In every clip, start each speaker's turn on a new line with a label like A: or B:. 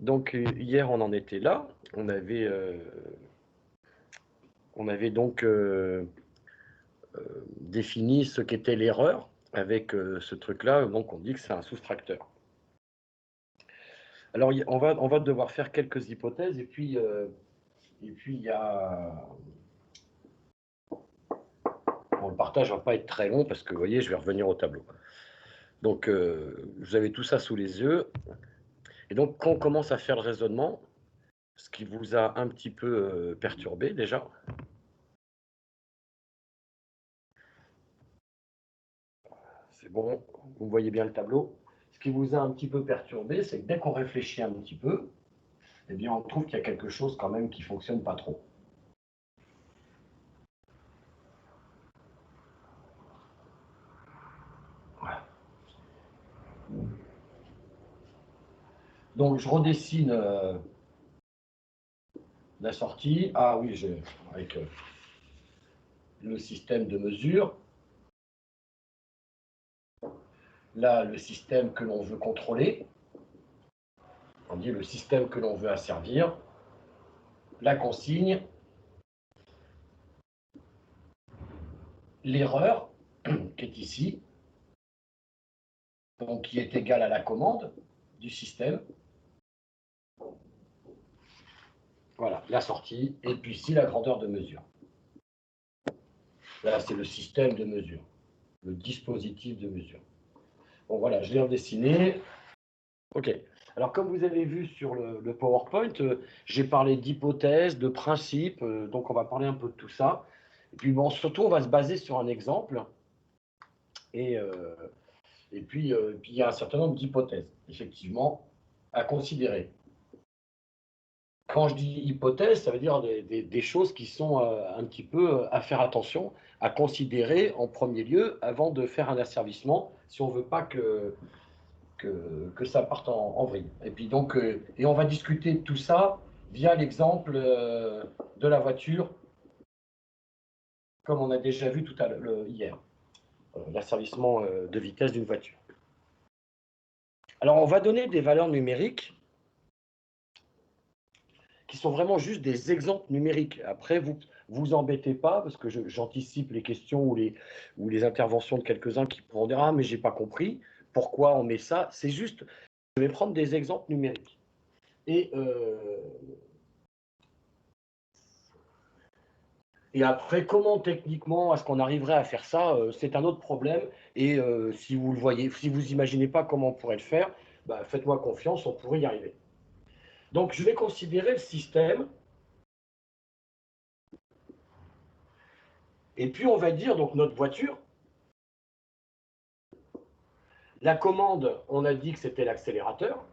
A: Donc hier on en était là, on avait donc défini ce qu'était l'erreur avec ce truc-là, donc on dit que c'est un soustracteur. Alors on va devoir faire quelques hypothèses et puis il y a... Bon, le partage va pas être très long parce que vous voyez, je vais revenir au tableau. Donc vous avez tout ça sous les yeux. Et donc quand on commence à faire le raisonnement, ce qui vous a un petit peu perturbé déjà, c'est bon, vous voyez bien le tableau. Ce qui vous a un petit peu perturbé, c'est que dès qu'on réfléchit un petit peu, eh bien, on trouve qu'il y a quelque chose quand même qui ne fonctionne pas trop. Voilà. Donc, je redessine la sortie. Ah oui, avec le système de mesure. Là, le système que l'on veut contrôler. On dit le système que l'on veut asservir. La consigne. L'erreur, qui est ici, donc qui est égale à la commande du système. Voilà, la sortie, et puis ici, la grandeur de mesure. Là, c'est le système de mesure, le dispositif de mesure. Bon, voilà, je l'ai redessiné. OK. Alors, comme vous avez vu sur le PowerPoint, j'ai parlé d'hypothèses, de principes, donc on va parler un peu de tout ça. Et puis, bon, surtout, on va se baser sur un exemple. Et puis, il y a un certain nombre d'hypothèses, effectivement, à considérer. Quand je dis hypothèse, ça veut dire des choses qui sont un petit peu à faire attention, à considérer en premier lieu avant de faire un asservissement, si on ne veut pas que ça parte en vrille. Et puis donc, et on va discuter de tout ça via l'exemple de la voiture, comme on a déjà vu tout à l'heure hier, l'asservissement de vitesse d'une voiture. Alors, on va donner des valeurs numériques qui sont vraiment juste des exemples numériques. Après, vous embêtez pas, parce que j'anticipe les questions ou les interventions de quelques-uns qui pourront dire « Ah, mais j'ai pas compris, pourquoi on met ça ?» C'est juste, je vais prendre des exemples numériques. Et après, comment techniquement est-ce qu'on arriverait à faire ça? C'est un autre problème. Et si vous le voyez, si vous imaginez pas comment on pourrait le faire, bah, faites-moi confiance, on pourrait y arriver. Donc, je vais considérer le système. Et puis, on va dire, donc, notre voiture. La commande, on a dit que c'était l'accélérateur.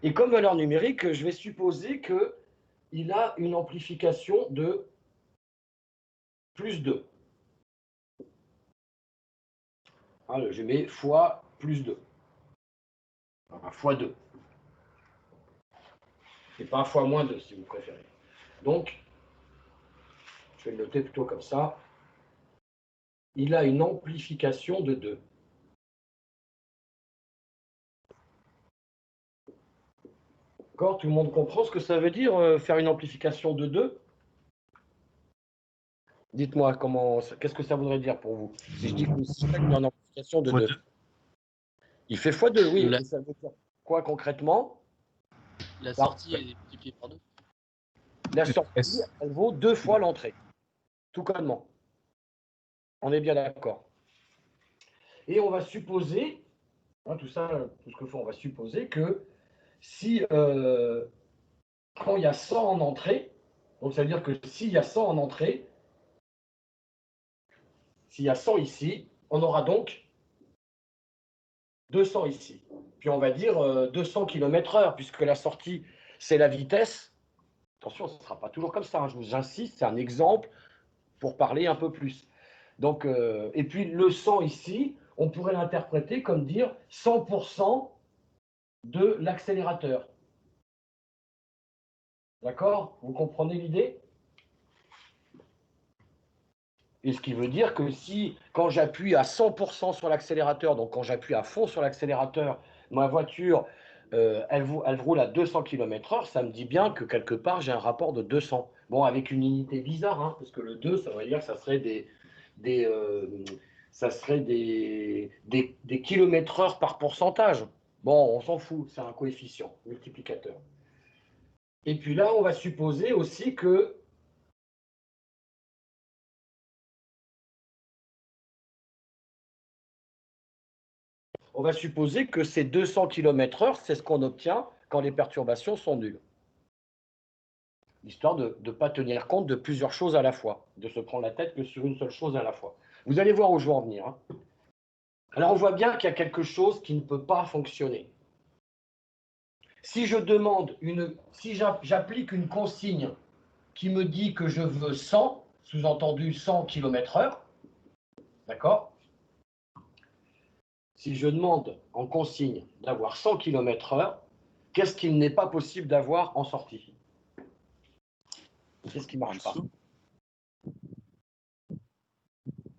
A: Et comme valeur numérique, je vais supposer qu'il a une amplification de plus 2. Alors, je mets fois plus 2. Enfin, fois 2. Et pas fois moins 2, si vous préférez. Donc, je vais le noter plutôt comme ça. Il a une amplification de 2. D'accord? Tout le monde comprend ce que ça veut dire, faire une amplification de 2? Dites-moi, qu'est-ce que ça voudrait dire pour vous? Si je dis que le système a une amplification de 2. Il fait x2, oui. Mais ça veut dire quoi concrètement?
B: La sortie est multipliée par 2.
A: La sortie, elle vaut 2 fois l'entrée. Tout connement. On est bien d'accord. Et on va supposer, tout ça, tout ce que fait, on va supposer que si, quand il y a 100 en entrée, donc ça veut dire que s'il y a 100 en entrée, s'il y a 100 ici, on aura donc 200 ici. Puis on va dire 200 km/h, puisque la sortie, c'est la vitesse. Attention, ce ne sera pas toujours comme ça, j'insiste, c'est un exemple pour parler un peu plus. Donc, et puis le 100 ici, on pourrait l'interpréter comme dire 100% de l'accélérateur. D'accord? Vous comprenez l'idée? Et ce qui veut dire que si, quand j'appuie à 100% sur l'accélérateur, donc quand j'appuie à fond sur l'accélérateur, ma voiture elle roule à 200 km/h, ça me dit bien que quelque part, j'ai un rapport de 200. Bon, avec une unité bizarre, hein, parce que le 2, ça veut dire que ça serait des, des kilomètres-heure par pourcentage. Bon, on s'en fout, c'est un coefficient multiplicateur. Et puis là, on va supposer aussi que ces 200 km/h, c'est ce qu'on obtient quand les perturbations sont nulles. Histoire de ne pas tenir compte de plusieurs choses à la fois, de se prendre la tête que sur une seule chose à la fois. Vous allez voir où je veux en venir. Hein. Alors on voit bien qu'il y a quelque chose qui ne peut pas fonctionner. Si je demande si j'applique une consigne qui me dit que je veux 100, sous-entendu 100 km/h, d'accord? Si je demande en consigne d'avoir 100 km/h, qu'est-ce qu'il n'est pas possible d'avoir en sortie? Qu'est-ce qui ne marche pas?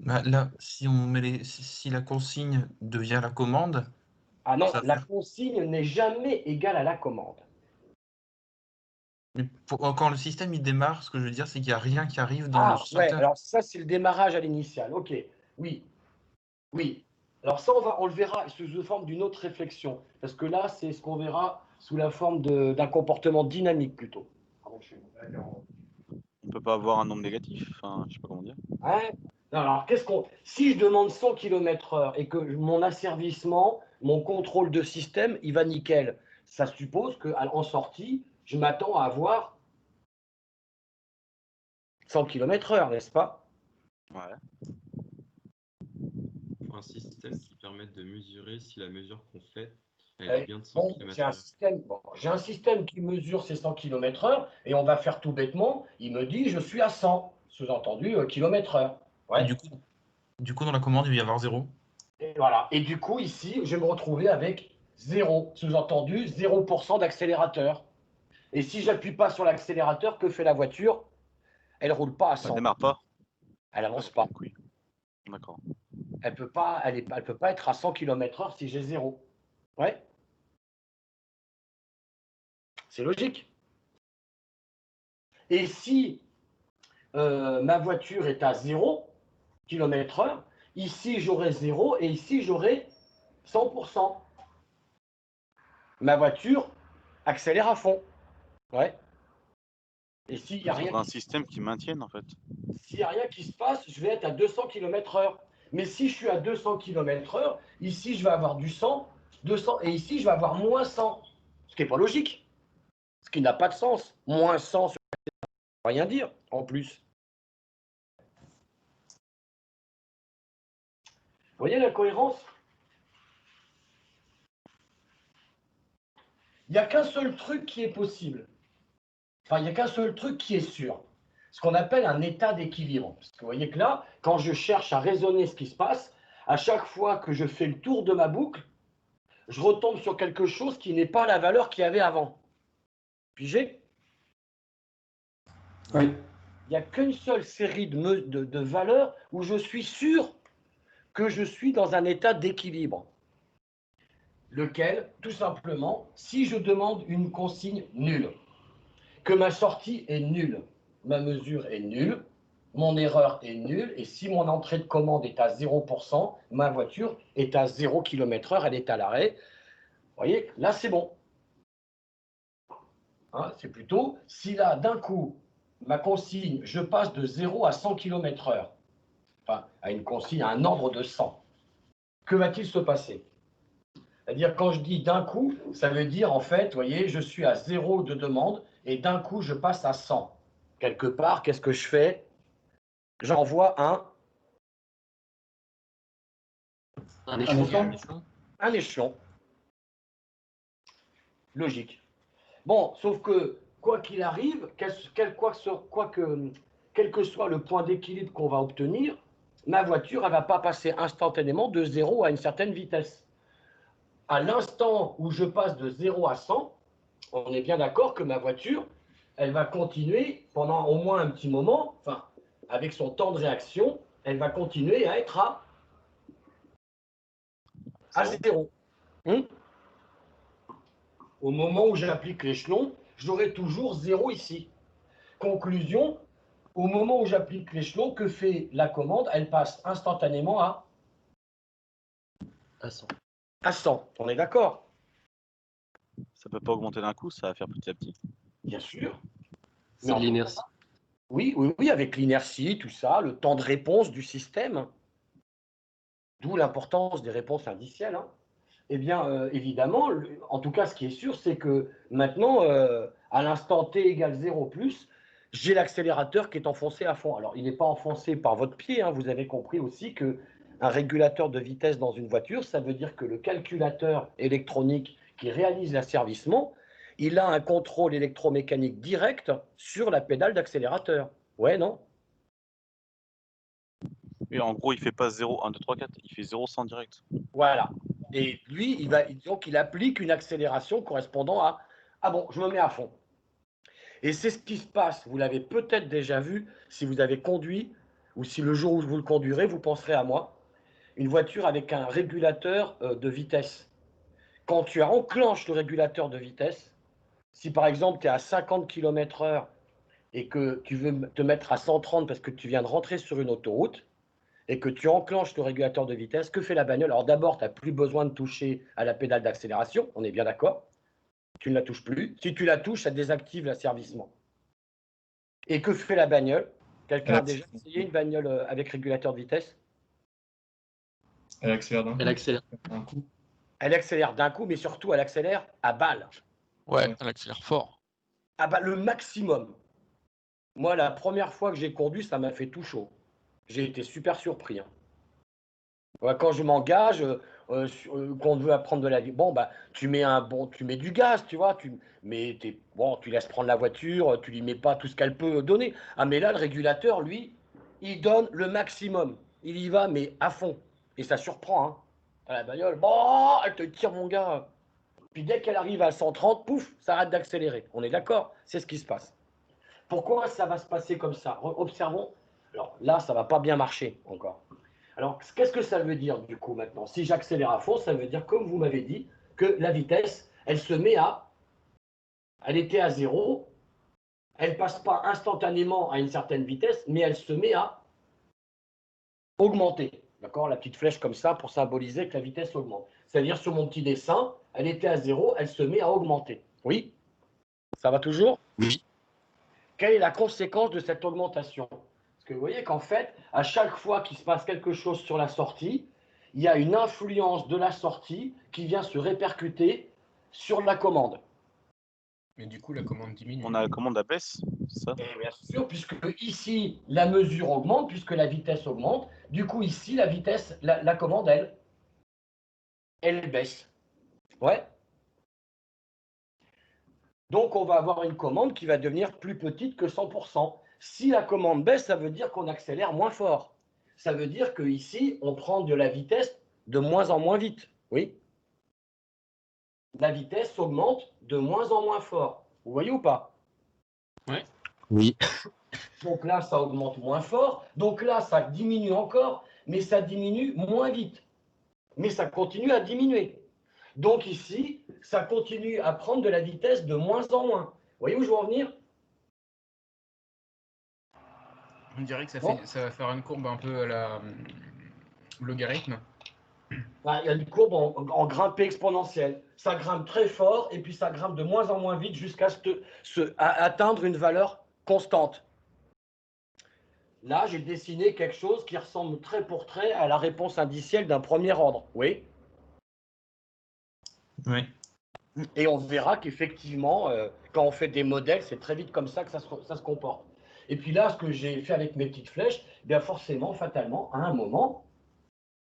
C: Bah, là, si la consigne devient la commande.
A: Ah non, la consigne n'est jamais égale à la commande.
C: Quand le système il démarre, ce que je veux dire, c'est qu'il n'y a rien qui arrive dans le sorteur.
A: Ouais, alors ça, c'est le démarrage à l'initial. Ok, oui. Oui. Alors ça, on le verra sous forme d'une autre réflexion. Parce que là, c'est ce qu'on verra sous la forme d'un comportement dynamique plutôt.
D: On ne peut pas avoir un nombre négatif, enfin, je sais pas comment dire.
A: Ouais. Non, alors, si je demande 100 km/h et que mon asservissement, mon contrôle de système, il va nickel, ça suppose qu'en sortie, je m'attends à avoir 100 km/h, n'est-ce pas?
D: Ouais.
E: Un système qui permette de mesurer si la mesure qu'on fait est bien de 100
A: Bon,
E: km/h.
A: J'ai un système qui mesure ces 100 km/h et on va faire tout bêtement, il me dit je suis à 100, sous-entendu km/h. Ouais.
C: Du coup, dans la commande, il va y avoir 0.
A: Et voilà. Et du coup, ici, je vais me retrouver avec 0, sous-entendu 0% d'accélérateur. Et si j'appuie pas sur l'accélérateur, que fait la voiture? Elle roule pas à 100.
D: Elle démarre pas.
A: Elle avance pas.
D: Oui. D'accord.
A: Elle peut pas être à 100 km/h si j'ai 0. Ouais. C'est logique. Et si ma voiture est à 0 km/h, ici j'aurai 0 et ici j'aurai 100%. Ma voiture accélère à fond. Ouais. Et s'il n'y a rien.
D: Un système qui maintienne en fait.
A: S'il n'y a rien qui se passe, je vais être à 200 km/h. Mais si je suis à 200 km/h, ici je vais avoir du 100, 200, et ici je vais avoir moins 100. Ce qui n'est pas logique. Ce qui n'a pas de sens. Moins 100, ça ne veut rien dire en plus. Vous voyez la cohérence? Il n'y a qu'un seul truc qui est possible. Enfin, il n'y a qu'un seul truc qui est sûr. Ce qu'on appelle un état d'équilibre. Parce que vous voyez que là, quand je cherche à raisonner ce qui se passe, à chaque fois que je fais le tour de ma boucle, je retombe sur quelque chose qui n'est pas la valeur qu'il y avait avant. Pigé?
F: Oui.
A: Il n'y a qu'une seule série de valeurs où je suis sûr que je suis dans un état d'équilibre. Lequel, tout simplement, si je demande une consigne nulle, que ma sortie est nulle, ma mesure est nulle, mon erreur est nulle, et si mon entrée de commande est à 0%, ma voiture est à 0 km/h, elle est à l'arrêt. Vous voyez, là c'est bon. Hein, c'est plutôt, si là, d'un coup, ma consigne, je passe de 0 à 100 km/h, enfin, à une consigne, à un ordre de 100, que va-t-il se passer? C'est-à-dire, quand je dis d'un coup, ça veut dire, en fait, vous voyez, je suis à 0 de demande, et d'un coup, je passe à 100. Quelque part, qu'est-ce que je fais? J'envoie
B: Un échelon.
A: un échelon. Logique. Bon, sauf que, quoi qu'il arrive, quel que soit le point d'équilibre qu'on va obtenir, ma voiture, elle ne va pas passer instantanément de 0 à une certaine vitesse. À l'instant où je passe de 0 à 100, on est bien d'accord que ma voiture, elle va continuer pendant au moins un petit moment, enfin, avec son temps de réaction, elle va continuer à être à 0. au moment où j'applique l'échelon, j'aurai toujours 0 ici. Conclusion, au moment où j'applique l'échelon, que fait la commande? Elle passe instantanément à
B: 100.
A: 100. On est d'accord?
D: Ça peut pas augmenter d'un coup, ça va faire petit à petit.
A: Bien sûr.
B: C'est de l'inertie.
A: Oui, oui, oui, avec l'inertie, tout ça, le temps de réponse du système. D'où l'importance des réponses indicielles. Hein. Eh bien, évidemment, en tout cas, ce qui est sûr, c'est que maintenant, à l'instant t égale 0 plus, j'ai l'accélérateur qui est enfoncé à fond. Alors, il n'est pas enfoncé par votre pied. Hein. Vous avez compris aussi qu'un régulateur de vitesse dans une voiture, ça veut dire que le calculateur électronique qui réalise l'asservissement, il a un contrôle électromécanique direct sur la pédale d'accélérateur. Ouais, non?
D: Et en gros, il fait pas 0, 1, 2, 3, 4, il fait 0, 100 direct.
A: Voilà. Et lui, donc, il applique une accélération correspondant à « Ah bon, je me mets à fond ». Et c'est ce qui se passe. Vous l'avez peut-être déjà vu si vous avez conduit ou si le jour où vous le conduirez, vous penserez à moi. Une voiture avec un régulateur de vitesse. Quand tu enclenches le régulateur de vitesse, si par exemple tu es à 50 km/h et que tu veux te mettre à 130 parce que tu viens de rentrer sur une autoroute et que tu enclenches le régulateur de vitesse, que fait la bagnole? Alors d'abord, tu n'as plus besoin de toucher à la pédale d'accélération, on est bien d'accord. Tu ne la touches plus. Si tu la touches, ça désactive l'asservissement. Et que fait la bagnole? Quelqu'un a déjà essayé une bagnole avec régulateur de vitesse?
F: Elle accélère d'un coup.
B: Elle accélère.
F: Un coup.
A: Elle accélère d'un coup, mais surtout, elle accélère à balle.
C: Ouais, elle accélère fort.
A: À balle, le maximum. Moi, la première fois que j'ai conduit, ça m'a fait tout chaud. J'ai été super surpris. Hein. Ouais, quand je m'engage, qu'on veut apprendre de la vie, bon, bah, tu mets du gaz, tu vois, tu laisses prendre la voiture, tu lui mets pas tout ce qu'elle peut donner. Ah, mais là, le régulateur, lui, il donne le maximum. Il y va, mais à fond. Et ça surprend, hein. La bagnole, bon, elle te tire, mon gars. Puis dès qu'elle arrive à 130, pouf, ça arrête d'accélérer. On est d'accord? C'est ce qui se passe. Pourquoi ça va se passer comme ça? Observons. Alors là, ça va pas bien marcher encore. Alors, qu'est-ce que ça veut dire du coup maintenant? Si j'accélère à fond, ça veut dire, comme vous m'avez dit, que la vitesse, elle se met à... Elle était à 0, elle ne passe pas instantanément à une certaine vitesse, mais elle se met à augmenter. D'accord? La petite flèche comme ça pour symboliser que la vitesse augmente. C'est-à-dire, sur mon petit dessin, elle était à 0, elle se met à augmenter. Oui? Ça va toujours?
C: Oui.
A: Quelle est la conséquence de cette augmentation? Parce que vous voyez qu'en fait, à chaque fois qu'il se passe quelque chose sur la sortie, il y a une influence de la sortie qui vient se répercuter sur la commande.
F: Mais du coup, la commande diminue.
D: On a la commande à baisse, c'est ça?
A: Et bien sûr, puisque ici, la mesure augmente, puisque la vitesse augmente, du coup, ici, la vitesse, la commande, elle baisse. Ouais. Donc, on va avoir une commande qui va devenir plus petite que 100%. Si la commande baisse, ça veut dire qu'on accélère moins fort. Ça veut dire qu'ici, on prend de la vitesse de moins en moins vite. Oui. La vitesse augmente de moins en moins fort. Vous voyez ou pas?
B: Ouais.
C: Oui.
A: Donc là, ça augmente moins fort. Donc là, ça diminue encore, mais ça diminue moins vite. Mais ça continue à diminuer. Donc ici, ça continue à prendre de la vitesse de moins en moins. Vous voyez où je veux en venir?
F: On dirait que
A: Bon.
F: ça va faire une courbe un peu à la logarithme.
A: Il y a une courbe en grimpée exponentielle. Ça grimpe très fort et puis ça grimpe de moins en moins vite jusqu'à atteindre une valeur constante. Là, j'ai dessiné quelque chose qui ressemble trait pour trait à la réponse indicielle d'un premier ordre. Oui.
C: Oui.
A: Et on verra qu'effectivement, quand on fait des modèles, c'est très vite comme ça que ça se comporte. Et puis là, ce que j'ai fait avec mes petites flèches, bien forcément, fatalement, à un moment,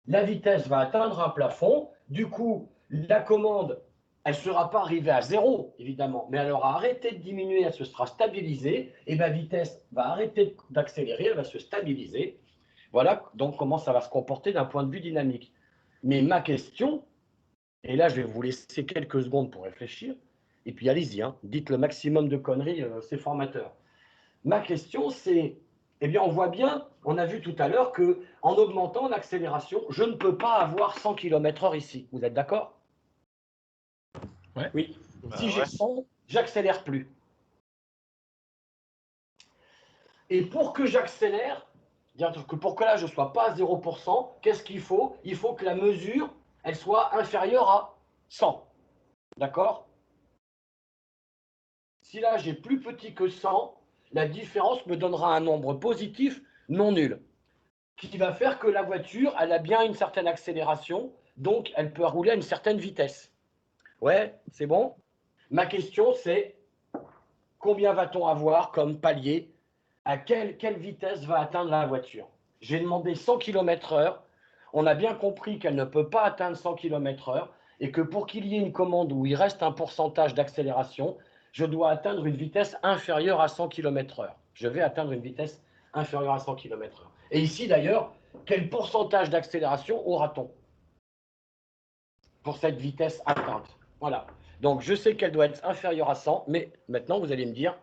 A: la vitesse va atteindre un plafond. Du coup, la commande, elle ne sera pas arrivée à 0, évidemment, mais elle aura arrêté de diminuer, elle se sera stabilisée, et ma vitesse va arrêter d'accélérer, elle va se stabiliser. Voilà donc comment ça va se comporter d'un point de vue dynamique. Mais ma question, et là je vais vous laisser quelques secondes pour réfléchir, et puis allez-y, hein, dites le maximum de conneries, c'est formateur. Ma question c'est, eh bien on voit bien, on a vu tout à l'heure qu'en augmentant l'accélération, je ne peux pas avoir 100 km/h ici. Vous êtes d'accord?
F: Ouais.
A: Oui. Si j'ai 100, j'accélère plus. Et pour que j'accélère, pour que là je ne sois pas à 0%, qu'est-ce qu'il faut? Il faut que la mesure, elle soit inférieure à 100. D'accord? Si là j'ai plus petit que 100, la différence me donnera un nombre positif non nul, qui va faire que la voiture, elle a bien une certaine accélération, donc elle peut rouler à une certaine vitesse. Ouais, c'est bon? Ma question c'est, combien va-t-on avoir comme palier? À quelle vitesse va atteindre la voiture? J'ai demandé 100 km/h. On a bien compris qu'elle ne peut pas atteindre 100 km/h et que pour qu'il y ait une commande où il reste un pourcentage d'accélération, je dois atteindre une vitesse inférieure à 100 km/h. Je vais atteindre une vitesse inférieure à 100 km/h. Et ici d'ailleurs, quel pourcentage d'accélération aura-t-on pour cette vitesse atteinte? Voilà. Donc je sais qu'elle doit être inférieure à 100, mais maintenant vous allez me dire,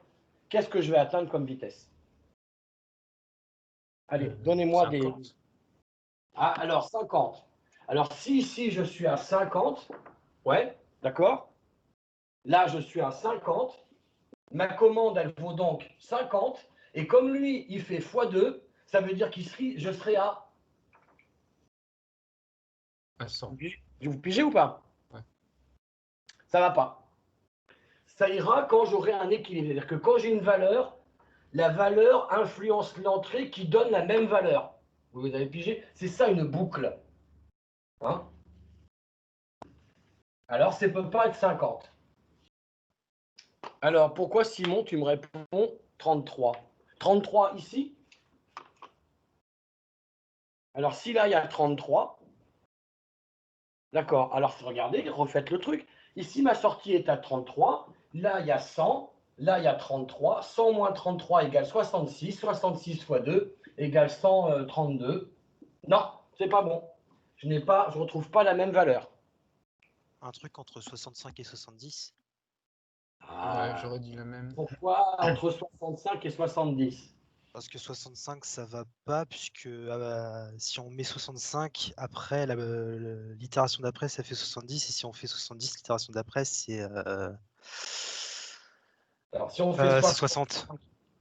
A: qu'est-ce que je vais atteindre comme vitesse? Allez, donnez-moi des...
C: 50.
A: Ah, alors 50. Alors si ici je suis à 50, ouais, d'accord. Là je suis à 50. Ma commande elle vaut donc 50. Et comme lui il fait x2, ça veut dire que je serai à
F: 100.
A: Vous pigez ou pas?
F: Ouais.
A: Ça va pas. Ça ira quand j'aurai un équilibre. C'est-à-dire que quand j'ai une valeur, la valeur influence l'entrée qui donne la même valeur. Vous avez pigé? C'est ça une boucle. Hein? Alors, ça ne peut pas être 50. Alors, pourquoi Simon, tu me réponds 33? 33 ici? Alors, si là, il y a 33, d'accord. Alors, regardez, refaites le truc. Ici, ma sortie est à 33. Là, il y a 100. Là, il y a 33. 100 moins 33 égale 66. 66 fois 2 égale 132. Non, c'est pas bon. Je ne retrouve pas la même valeur.
G: Un truc entre 65 et 70.
F: Ouais, j'aurais dit le même.
A: Pourquoi entre 65 et 70?
G: Parce que 65, ça va pas, puisque si on met 65, après, l'itération d'après, ça fait 70. Et si on fait 70, l'itération d'après, c'est
A: Alors, si on fait
G: 60.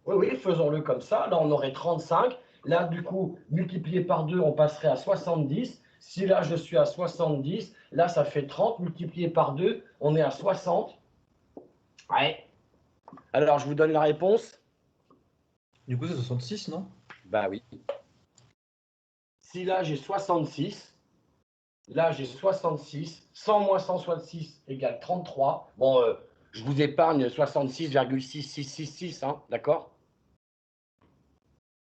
A: Oui, oui, faisons-le comme ça. Là, on aurait 35. Là, du coup, multiplié par 2, on passerait à 70. Si là, je suis à 70, là, ça fait 30. Multiplié par 2, on est à 60. Ouais. Alors, je vous donne la réponse.
H: Du coup, c'est 66, non?
A: Bah oui. Si là, j'ai 66, là, j'ai 66. 100 moins 166 égale 33. Bon, je vous épargne 66,6666, hein, d'accord?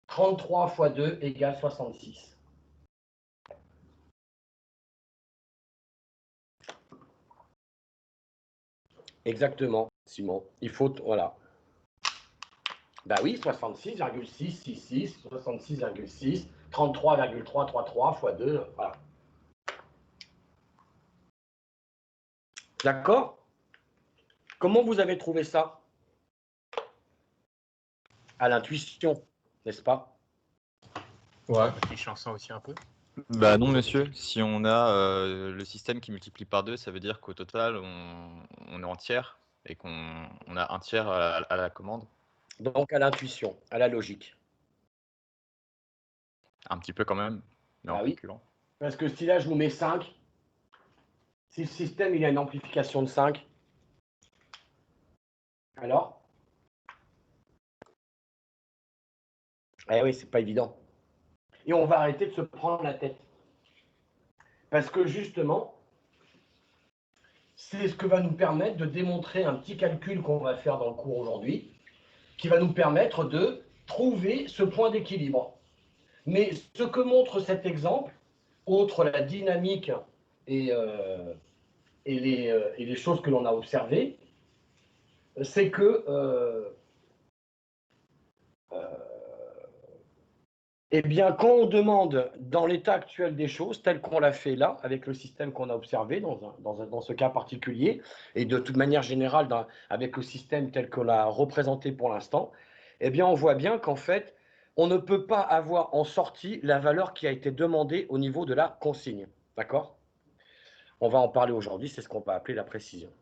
A: 33 fois 2 égale 66. Exactement, Simon. Il faut, voilà. Bah oui, 66,666, 66,6, 33,333 fois 2, voilà. D'accord? Comment vous avez trouvé ça? À l'intuition, n'est-ce pas?
F: Ouais, réfléchissant ça aussi un peu.
D: Bah non, monsieur. Si on a le système qui multiplie par 2, ça veut dire qu'au total, on est en tiers et qu'on a un tiers à la commande.
A: Donc à l'intuition, à la logique.
D: Un petit peu quand même, mais en
A: Ah oui.
D: calculant.
A: Parce que si là je vous mets 5, si le système il a une amplification de 5, alors? Eh oui, c'est pas évident. Et on va arrêter de se prendre la tête. Parce que justement, c'est ce que va nous permettre de démontrer un petit calcul qu'on va faire dans le cours aujourd'hui, qui va nous permettre de trouver ce point d'équilibre. Mais ce que montre cet exemple, outre la dynamique et les choses que l'on a observées, c'est que eh bien, quand on demande dans l'état actuel des choses, tel qu'on l'a fait là, avec le système qu'on a observé dans ce cas particulier, et de toute manière générale avec le système tel qu'on l'a représenté pour l'instant, eh bien, on voit bien qu'en fait, on ne peut pas avoir en sortie la valeur qui a été demandée au niveau de la consigne. D'accord? On va en parler aujourd'hui, c'est ce qu'on va appeler la précision.